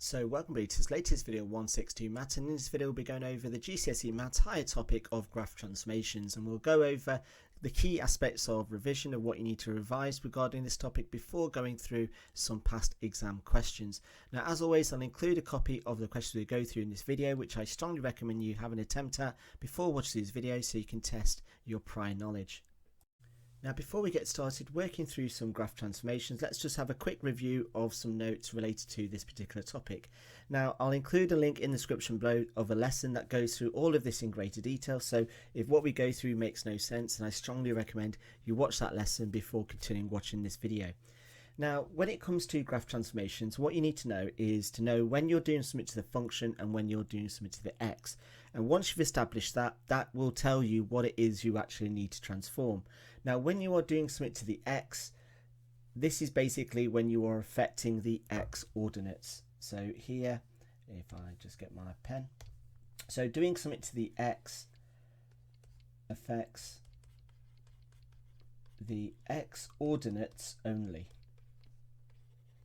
So welcome to this latest video 162 Maths, and in this video we'll be going over the GCSE Maths higher topic of graph transformations, and we'll go over the key aspects of revision and what you need to revise regarding this topic before going through some past exam questions. Now, as always, I'll include a copy of the questions we go through in this video, which I strongly recommend you have an attempt at before watching these videos so you can test your prior knowledge. Now, before we get started working through some graph transformations, let's just have a quick review of some notes related to this particular topic. Now, I'll include a link in the description below of a lesson that goes through all of this in greater detail. So if what we go through makes no sense, then I strongly recommend you watch that lesson before continuing watching this video. Now, when it comes to graph transformations, what you need to know is to know when you're doing something to the function and when you're doing something to the x. And once you've established that, that will tell you what it is you actually need to transform. Now, when you are doing something to the x, this is basically when you are affecting the x ordinates. So here, if I just get my pen. So doing something to the x affects the x ordinates only.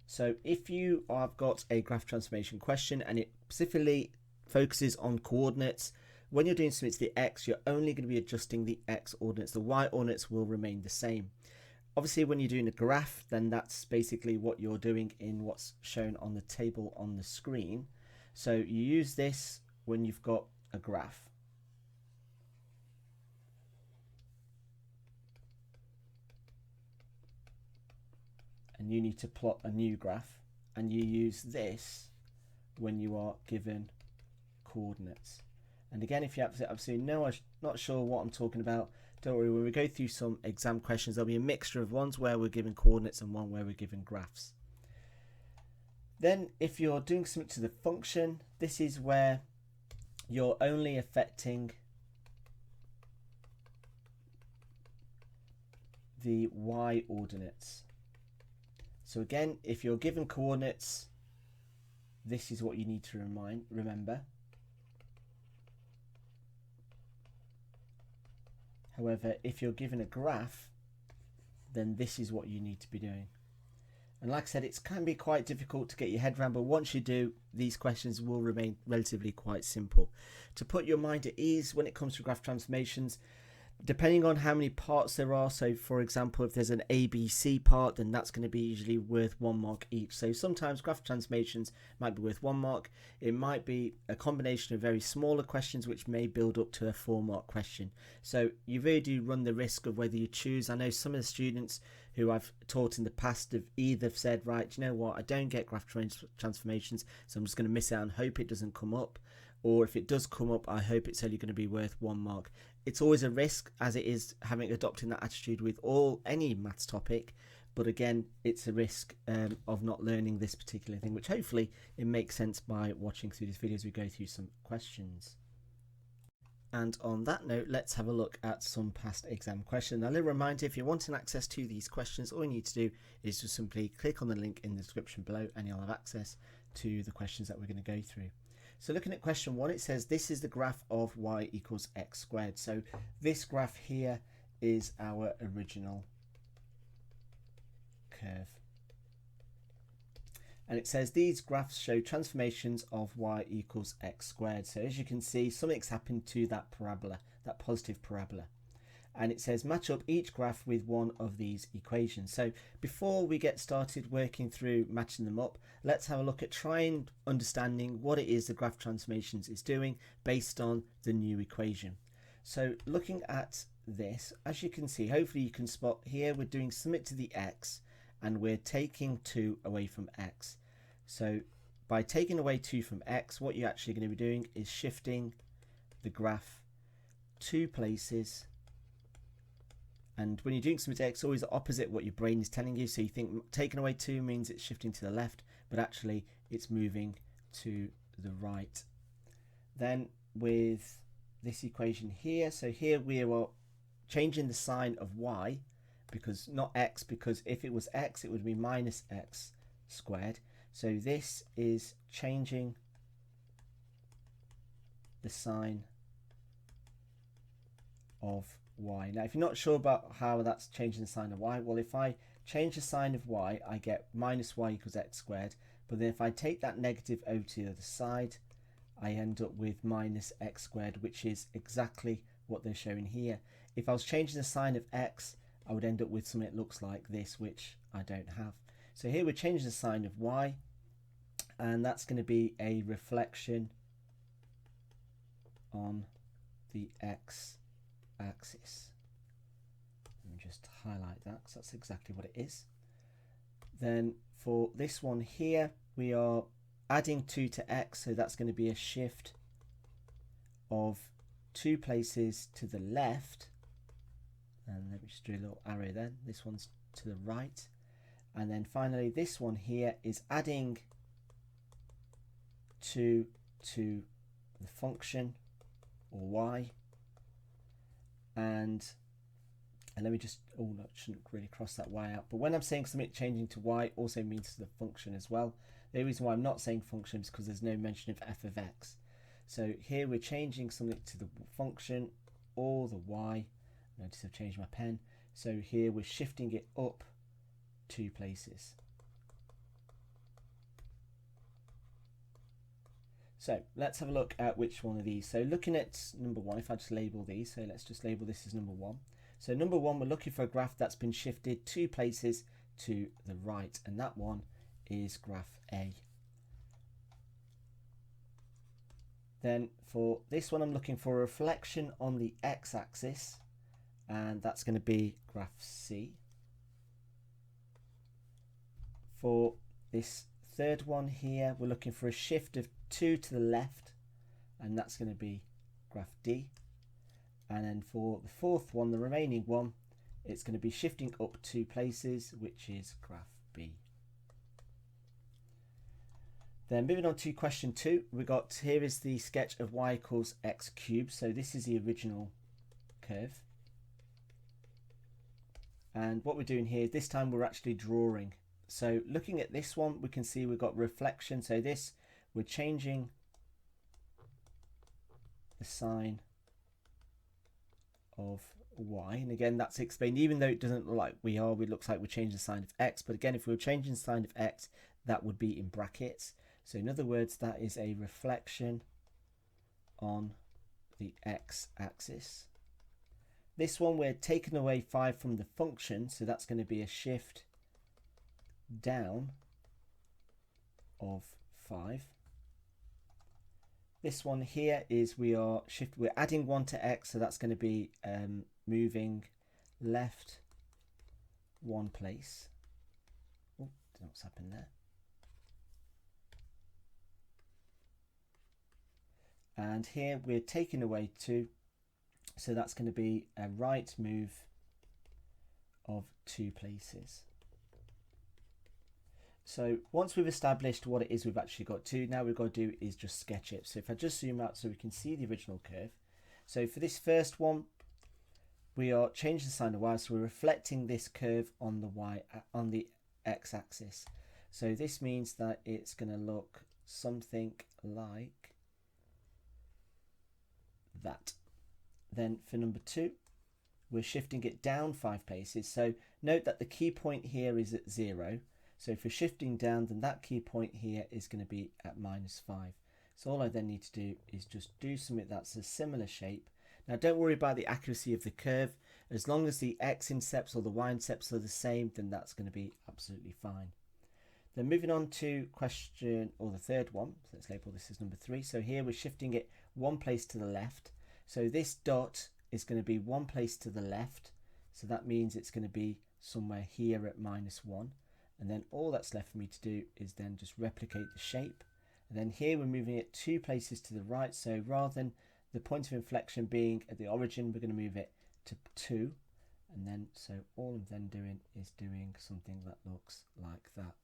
So if you have got a graph transformation question and it specifically focuses on coordinates, when you're doing something to the x, you're only going to be adjusting the x ordinates. The y ordinates will remain the same. Obviously, when you're doing a graph, then that's basically what you're doing in what's shown on the table on the screen. So you use this when you've got a graph. And you need to plot a new graph, and you use this when you are given coordinates. And again, if you absolutely no, I'm not sure what I'm talking about, don't worry, when we go through some exam questions, there'll be a mixture of ones where we're given coordinates and one where we're given graphs. Then if you're doing something to the function, this is where you're only affecting the y ordinates. So again, if you're given coordinates, this is what you need to remember. However, if you're given a graph, then this is what you need to be doing. And like I said, it can be quite difficult to get your head around, but once you do, these questions will remain relatively quite simple. To put your mind at ease when it comes to graph transformations, depending on how many parts there are, so for example, if there's an ABC part, then that's going to be usually worth 1 mark each. So sometimes graph transformations might be worth 1 mark. It might be a combination of very smaller questions which may build up to a 4-mark question. So you really do run the risk of whether you choose. I know some of the students who I've taught in the past have either said, right, you know what, I don't get graph transformations, so I'm just going to miss out and hope it doesn't come up. Or if it does come up, I hope it's only going to be worth 1 mark. It's always a risk, as it is having adopting that attitude with any maths topic. But again, it's a risk of not learning this particular thing, which hopefully it makes sense by watching through this video as we go through some questions. And on that note, let's have a look at some past exam questions. Now, a little reminder, if you're wanting access to these questions, all you need to do is just simply click on the link in the description below and you'll have access to the questions that we're going to go through. So looking at question 1, it says this is the graph of y equals x squared. So this graph here is our original curve. And it says these graphs show transformations of y equals x squared. So as you can see, something's happened to that parabola, that positive parabola. And it says match up each graph with one of these equations. So before we get started working through matching them up, let's have a look at trying understanding what it is the graph transformations is doing based on the new equation. So looking at this, as you can see, hopefully you can spot here we're doing something to the x and we're taking 2 away from x. So by taking away 2 from x, what you're actually going to be doing is shifting the graph 2 places. And when you're doing something to x, always the opposite what your brain is telling you. So you think taking away 2 means it's shifting to the left, but actually it's moving to the right. Then with this equation here, so here we are changing the sign of y, because not x, because if it was x, it would be minus x squared. So this is changing the sign of y. Now, if you're not sure about how that's changing the sign of y, well, if I change the sign of y, I get minus y equals x squared, But then if I take that negative over to the other side, I end up with minus x squared, which is exactly what they're showing here. If I was changing the sign of x, I would end up with something that looks like this, which I don't have. So here we're changing the sign of y, and that's going to be a reflection on the x-axis. Let me just highlight that because that's exactly what it is. Then for this one here, we are adding 2 to x, so that's going to be a shift of 2 places to the left. And let me just do a little arrow then. This one's to the right. And then finally, this one here is adding 2 to the function, or y. And let me just, oh no, I shouldn't really cross that y out. But when I'm saying something changing to y, also means to the function as well. The reason why I'm not saying function is because there's no mention of f of x. So here we're changing something to the function or the y. Notice I've changed my pen. So here we're shifting it up 2 places. So let's have a look at which one of these. So looking at number 1, if I just label these, so let's just label this as number 1. So number 1, we're looking for a graph that's been shifted 2 places to the right, and that one is graph A. Then for this one, I'm looking for a reflection on the x-axis, and that's going to be graph C. For this third one here, we're looking for a shift of 2 to the left, and that's going to be graph D. And then for the fourth one, the remaining one, it's going to be shifting up 2 places, which is graph B. Then moving on to question 2, we got here is the sketch of y equals x cubed. So this is the original curve. And what we're doing here, this time we're actually drawing. So looking at this one, we can see we've got reflection. So this, we're changing the sign of y. And again, that's explained, even though it doesn't look like we are, it looks like we're changing the sign of x. But again, if we were changing the sign of x, that would be in brackets. So in other words, that is a reflection on the x-axis. This one, we're taking away 5 from the function, so that's going to be a shift down of 5. This one here is we're adding 1 to x, so that's going to be moving left 1 place. Oh, don't know what's happened there. And here we're taking away 2, so that's going to be a right move of 2 places. So once we've established what it is we've actually got to, now we've got to do is just sketch it. So if I just zoom out so we can see the original curve. So for this first one, we are changing the sign of y, so we're reflecting this curve on the x-axis. So this means that it's going to look something like that. Then for number 2, we're shifting it down 5 places. So note that the key point here is at 0. So if we're shifting down, then that key point here is going to be at -5. So all I then need to do is just do something that's a similar shape. Now don't worry about the accuracy of the curve. As long as the x-intercepts or the y-intercepts are the same, then that's going to be absolutely fine. Then moving on to question, or the third one, so let's label this as number 3. So here we're shifting it 1 place to the left. So this dot is going to be 1 place to the left. So that means it's going to be somewhere here at -1. And then all that's left for me to do is then just replicate the shape. And then here we're moving it 2 places to the right. So rather than the point of inflection being at the origin, we're going to move it to 2. And then, so all I'm then doing is doing something that looks like that.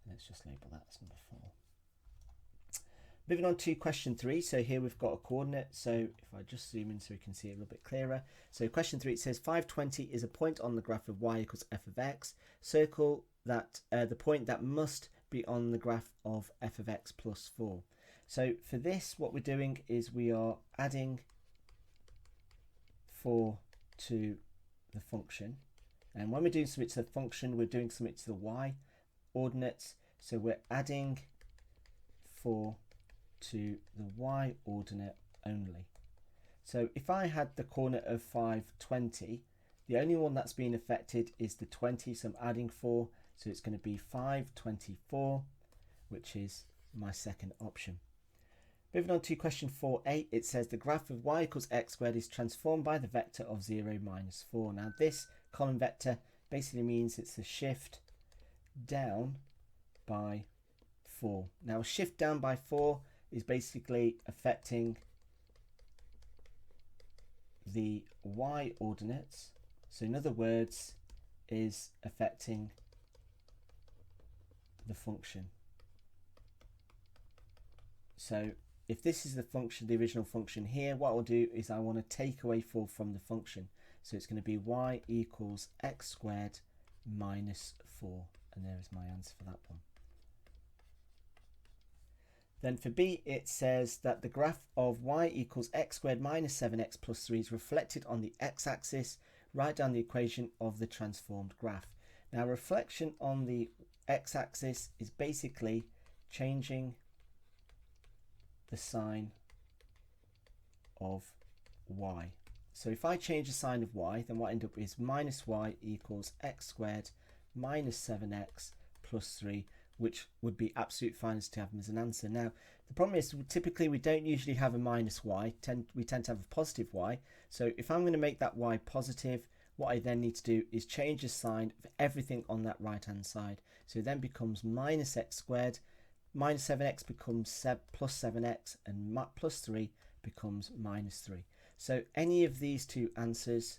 Let's just label that as number 4. Moving on to question 3. So here we've got a coordinate. So if I just zoom in so we can see it a little bit clearer. So question 3, it says 520 is a point on the graph of y equals f of x. Circle that the point that must be on the graph of f of x plus 4. So for this, what we're doing is we are adding 4 to the function. And when we're doing something to the function, we're doing something to the y ordinates. So we're adding 4 to the y ordinate only. So if I had the coordinate of 520, the only one that's being affected is the 20, so I'm adding 4, so it's going to be 524, which is my second option. Moving on to question 4a, it says the graph of y equals x squared is transformed by the vector of 0 minus 4. Now this column vector basically means it's a shift down by 4. Now a shift down by 4 is basically affecting the y ordinates. So in other words, is affecting the function. So if this is the function, the original function here, what I'll do is I want to take away 4 from the function. So it's going to be y equals x squared minus 4. And there is my answer for that one. Then for B, it says that the graph of y equals x squared minus 7x plus 3 is reflected on the x-axis. Write down the equation of the transformed graph. Now, reflection on the x-axis is basically changing the sign of y. So if I change the sign of y, then what I end up is minus y equals x squared minus 7x plus 3, which would be absolute fine to have them as an answer. Now, the problem is typically we don't usually have a minus y, we tend to have a positive y. So if I'm going to make that y positive, what I then need to do is change the sign of everything on that right hand side. So it then becomes minus x squared, minus 7x becomes plus 7x, and plus 3 becomes minus 3. So any of these two answers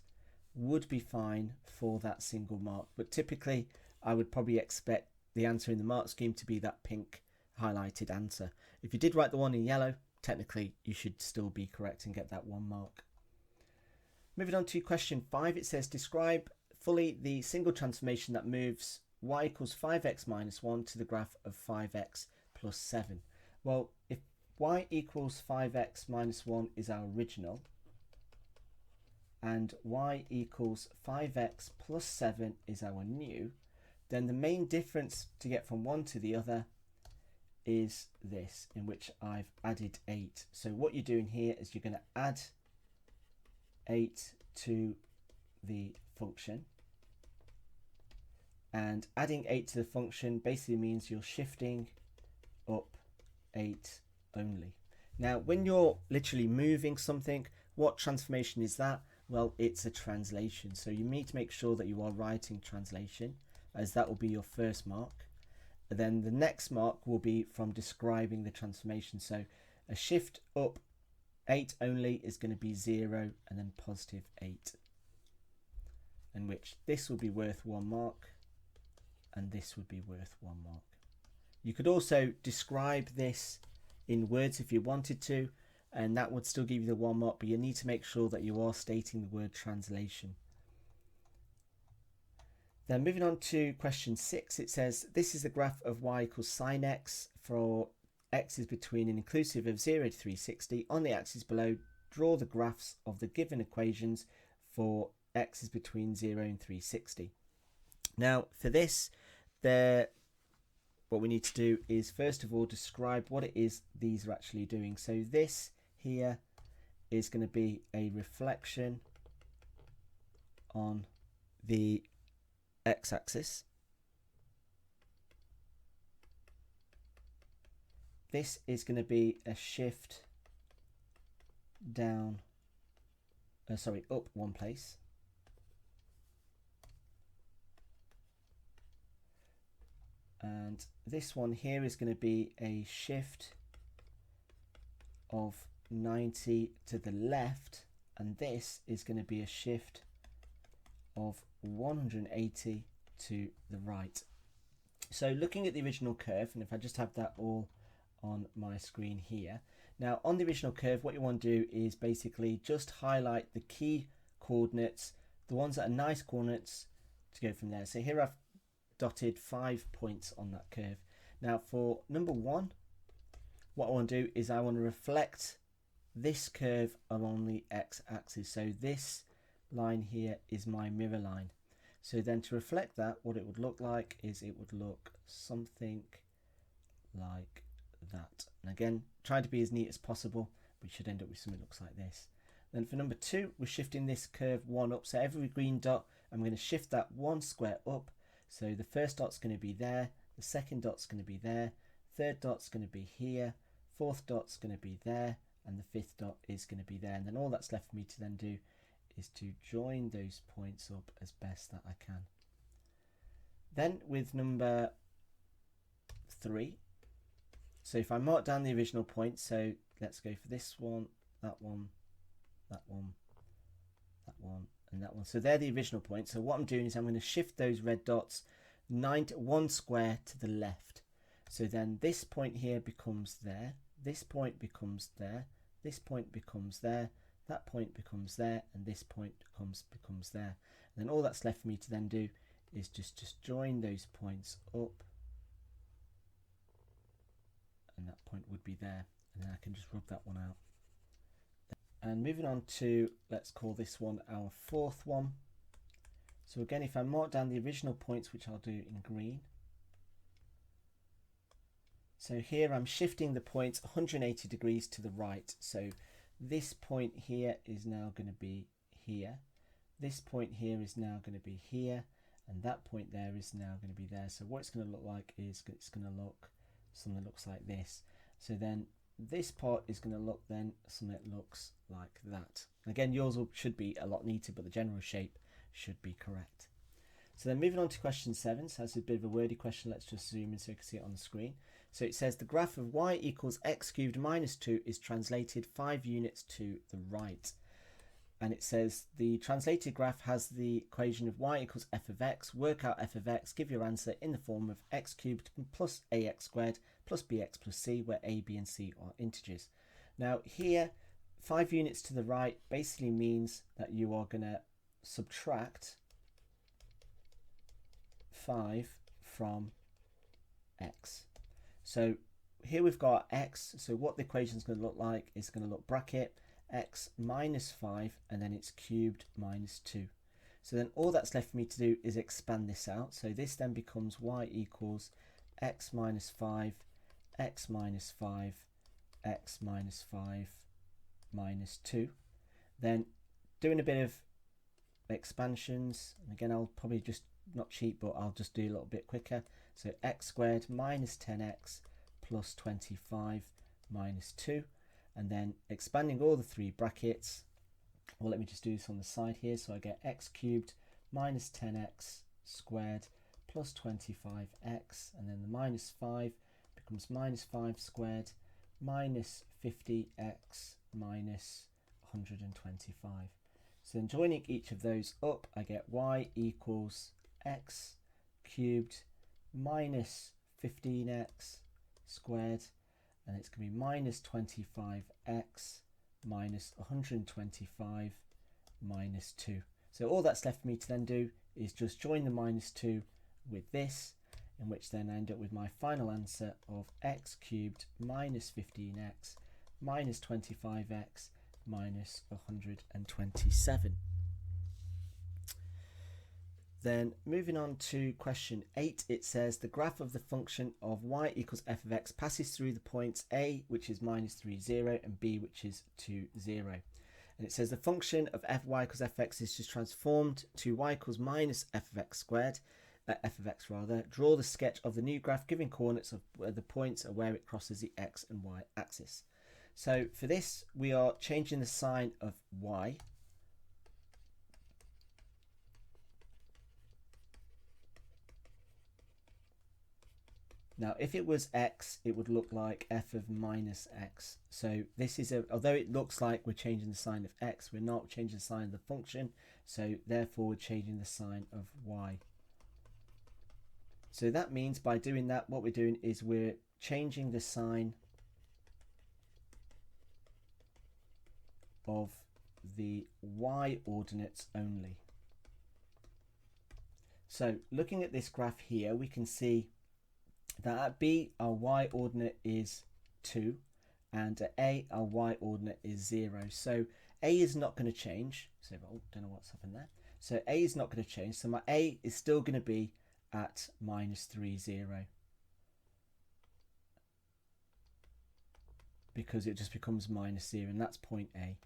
would be fine for that single mark, but typically I would probably expect the answer in the mark scheme to be that pink highlighted answer. If you did write the one in yellow, technically you should still be correct and get that 1 mark. Moving on to question 5, it says describe fully the single transformation that moves y equals 5x minus 1 to the graph of 5x plus 7. Well, if y equals 5x minus 1 is our original, and y equals 5x plus 7 is our new, then the main difference to get from one to the other is this, in which I've added 8. So what you're doing here is you're going to add 8 to the function, and adding 8 to the function basically means you're shifting up 8 only. Now when you're literally moving something, what transformation is that? Well, it's a translation, so you need to make sure that you are writing translation, as that will be your first mark. And then the next mark will be from describing the transformation. So a shift up 8 only is going to be 0 and then positive 8, in which this will be worth 1 mark and this would be worth 1 mark. You could also describe this in words if you wanted to, and that would still give you the 1 mark, but you need to make sure that you are stating the word translation. Then moving on to question 6, it says this is the graph of y equals sine x for x is between an inclusive of 0 to 360. On the axis below, draw the graphs of the given equations for x is between 0 and 360. Now for this, what we need to do is first of all describe what it is these are actually doing. So this here is going to be a reflection on the x-axis. This is going to be a shift down, up 1 place. And this one here is going to be a shift of 90 to the left, and this is going to be a shift of 180 to the right. So looking at the original curve, and if I just have that all on my screen here. Now on the original curve, what you want to do is basically just highlight the key coordinates, the ones that are nice coordinates, to go from there. So here I've dotted 5 points on that curve. Now for number 1, what I want to do is I want to reflect this curve along the x-axis. So this line here is my mirror line. So then to reflect that, what it would look like is it would look something like that. And again, try to be as neat as possible, but you should end up with something that looks like this. Then for number 2, we're shifting this curve 1 up. So every green dot, I'm going to shift that 1 square up. So the first dot's going to be there, the second dot's going to be there, third dot's going to be here, fourth dot's going to be there, and the fifth dot is going to be there. And then all that's left for me to then do is to join those points up as best that I can. Then with number 3, so if I mark down the original point, so let's go for this one, that one, that one, that one, and that one. So they're the original points. So what I'm doing is I'm going to shift those red dots 1 square to the left. So then this point here becomes there, this point becomes there, this point becomes there, that point becomes there, and this point becomes there. And then all that's left for me to then do is just join those points up, and that point would be there, and then I can just rub that one out. And moving on to, let's call this one our 4th one. So again, if I mark down the original points, which I'll do in green, so here I'm shifting the points 180 degrees to the right. So this point here is now going to be here, this point here is now going to be here, and that point there is now going to be there. So what it's going to look like is it's going to look something that looks like this. So then this part is going to look then something that looks like that. Again, yours should be a lot neater, but the general shape should be correct. So then moving on to question 7, so that's a bit of a wordy question. Let's just zoom in so you can see it on the screen. So it says the graph of y equals x cubed minus 2 is translated 5 units to the right. And it says the translated graph has the equation of y equals f of x. Work out f of x, give your answer in the form of x cubed plus ax squared plus bx plus c, where a, b and c are integers. Now here, 5 units to the right basically means that you are going to subtract 5 from x. So here we've got x, so what the equation is going to look like is going to look bracket x minus 5, and then it's cubed minus 2. So then all that's left for me to do is expand this out. So this then becomes y equals x minus 5, x minus 5, x minus 5 minus 2. Then doing a bit of expansions, and again I'll probably just not cheat, but I'll just do a little bit quicker. So x squared minus 10x plus 25 minus 2, and then expanding all the 3 brackets. Well, let me just do this on the side here. So I get x cubed minus 10x squared plus 25x, and then the minus 5 becomes minus 5 squared minus 50x minus 125. So then joining each of those up, I get y equals x cubed minus 15x squared, and it's going to be minus 25x minus 125 minus 2. So all that's left for me to then do is just join the minus 2 with this, in which then I end up with my final answer of x cubed minus 15x minus 25x minus 127. Then moving on to question 8, it says the graph of the function of y equals f of x passes through the points a, which is minus 3, 0, and b, which is 2, 0. And it says the function of y equals f of x is just transformed to y equals minus f of x squared, f of x rather. Draw the sketch of the new graph giving coordinates of where the points are where it crosses the x and y axis. So for this, we are changing the sign of y. Now, if it was x, it would look like f of minus x. So this is although it looks like we're changing the sign of x, we're not changing the sign of the function. So therefore, we're changing the sign of y. So that means by doing that, what we're doing is we're changing the sign of the y ordinates only. So looking at this graph here, we can see that at B our y ordinate is 2, and at A our y ordinate is 0. So A is not going to change. So oh, don't know what's happened there. So A is not going to change. So my A is still going to be at minus 3, 0. because it just becomes minus 0, and that's point A.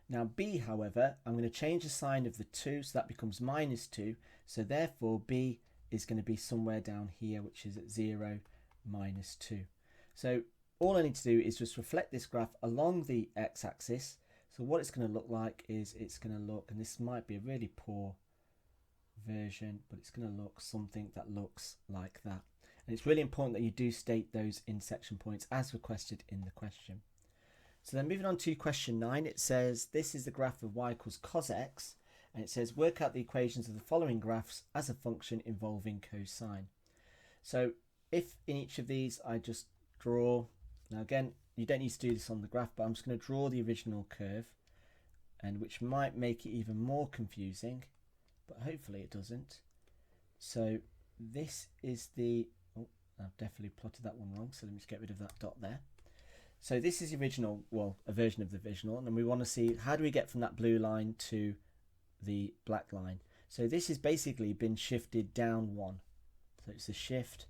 Now B, however, I'm going to change the sign of the 2, so that becomes minus 2. So therefore B is going to be somewhere down here, which is at 0, minus 2. So all I need to do is just reflect this graph along the x-axis. So what it's going to look like is it's going to look, and this might be a really poor version, but it's going to look something that looks like that. And it's really important that you do state those intersection points as requested in the question. So then moving on to question 9, it says this is the graph of y equals cos x, and it says work out the equations of the following graphs as a function involving cosine. So if in each of these I just draw, now again you don't need to do this on the graph, but I'm just going to draw the original curve, and which might make it even more confusing, but hopefully it doesn't. So this is the, oh, I've definitely plotted that one wrong, so let me just get rid of that dot there. So this is the original, well, a version of the original, and we want to see how do we get from that blue line to the black line. So this has basically been shifted down 1. So it's a shift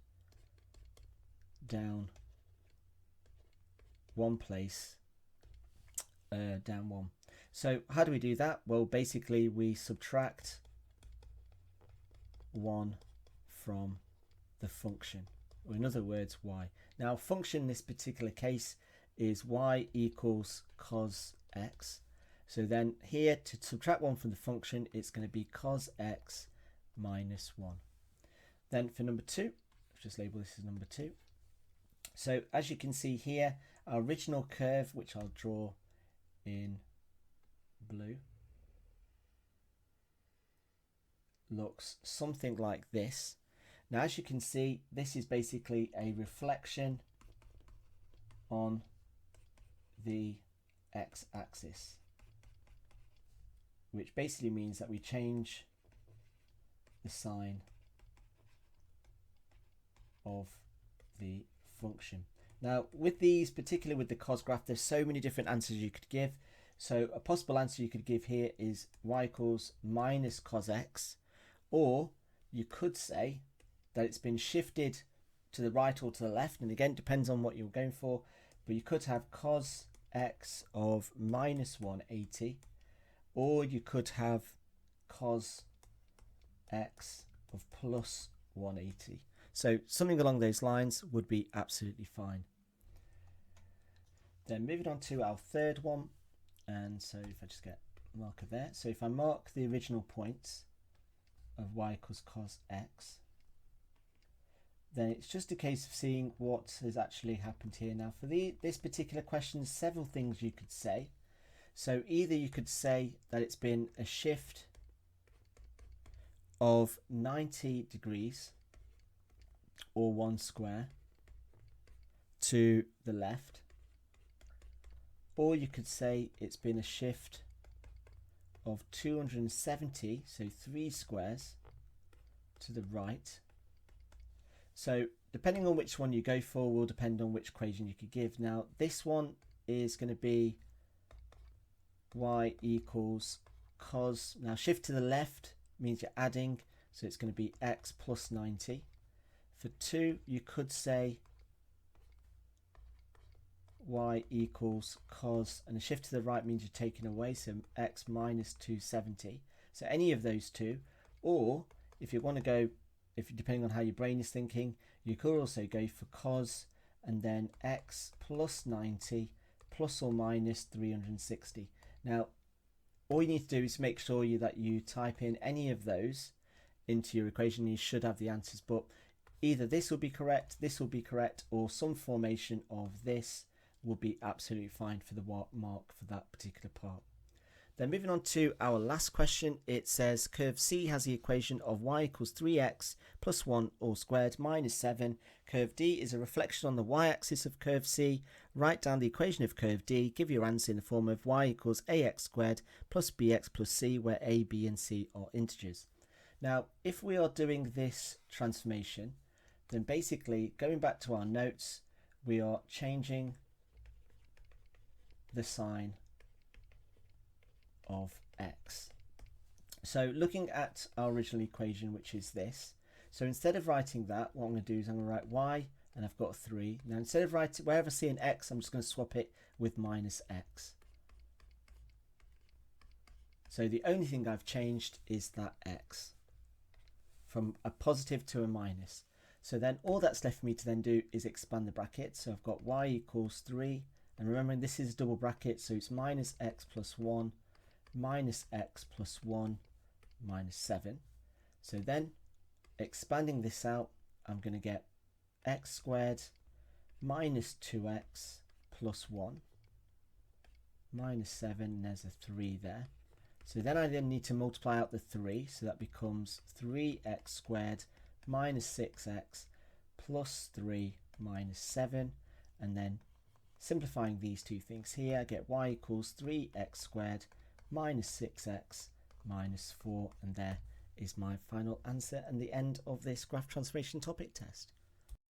down 1 place, down 1. So how do we do that? Well, basically we subtract 1 from the function, or in other words, y. Now function in this particular case is y equals cos x. So then here, to subtract 1 from the function, it's going to be cos x minus 1. Then for number 2, let's just label this as number 2. So as you can see here, our original curve, which I'll draw in blue, looks something like this. Now as you can see, this is basically a reflection on the x-axis, which basically means that we change the sign of the function. Now with these, particularly with the cos graph, there's so many different answers you could give. So a possible answer you could give here is y equals minus cos x, or you could say that it's been shifted to the right or to the left, and again depends on what you're going for, but you could have cos x of minus 180, or you could have cos x of plus 180. So something along those lines would be absolutely fine. Then moving on to our third one, and so if I just get a marker there, so if I mark the original points of y equals cos x, then it's just a case of seeing what has actually happened here. Now for this particular question, there's several things you could say. So either you could say that it's been a shift of 90 degrees or 1 square to the left, or you could say it's been a shift of 270, so 3 squares to the right. So depending on which one you go for will depend on which equation you could give. Now this one is going to be y equals cos, now shift to the left means you're adding, so it's going to be x plus 90. For 2 you could say y equals cos, and a shift to the right means you're taking away, so x minus 270. So any of those two, or if you want to go, depending on how your brain is thinking, you could also go for cos and then x plus 90 plus or minus 360. Now all you need to do is make sure that you type in any of those into your equation. You should have the answers, but either this will be correct, or some formation of this will be absolutely fine for the mark for that particular part. Then moving on to our last question, it says curve C has the equation of y equals 3x plus 1 all squared minus 7. Curve D is a reflection on the y-axis of curve C. Write down the equation of curve D. Give your answer in the form of y equals ax squared plus bx plus c, where a, b and c are integers. Now if we are doing this transformation, then basically going back to our notes, we are changing the sign of x. So looking at our original equation, which is this, so instead of writing that, what I'm going to do is I'm going to write y and I've got 3. Now instead of writing, wherever I see an x, I'm just going to swap it with minus x. So the only thing I've changed is that x from a positive to a minus. So then all that's left for me to then do is expand the bracket. So I've got y equals 3, and remembering this is a double bracket, so it's minus x plus 1 minus x plus 1 minus 7. So then expanding this out, I'm going to get x squared minus 2x plus 1 minus 7, there's a 3 there. So then I need to multiply out the 3, so that becomes 3x squared minus 6x plus 3 minus 7, and then simplifying these two things here, I get y equals 3x squared minus 6x minus 4, and there is my final answer and the end of this graph transformation topic test.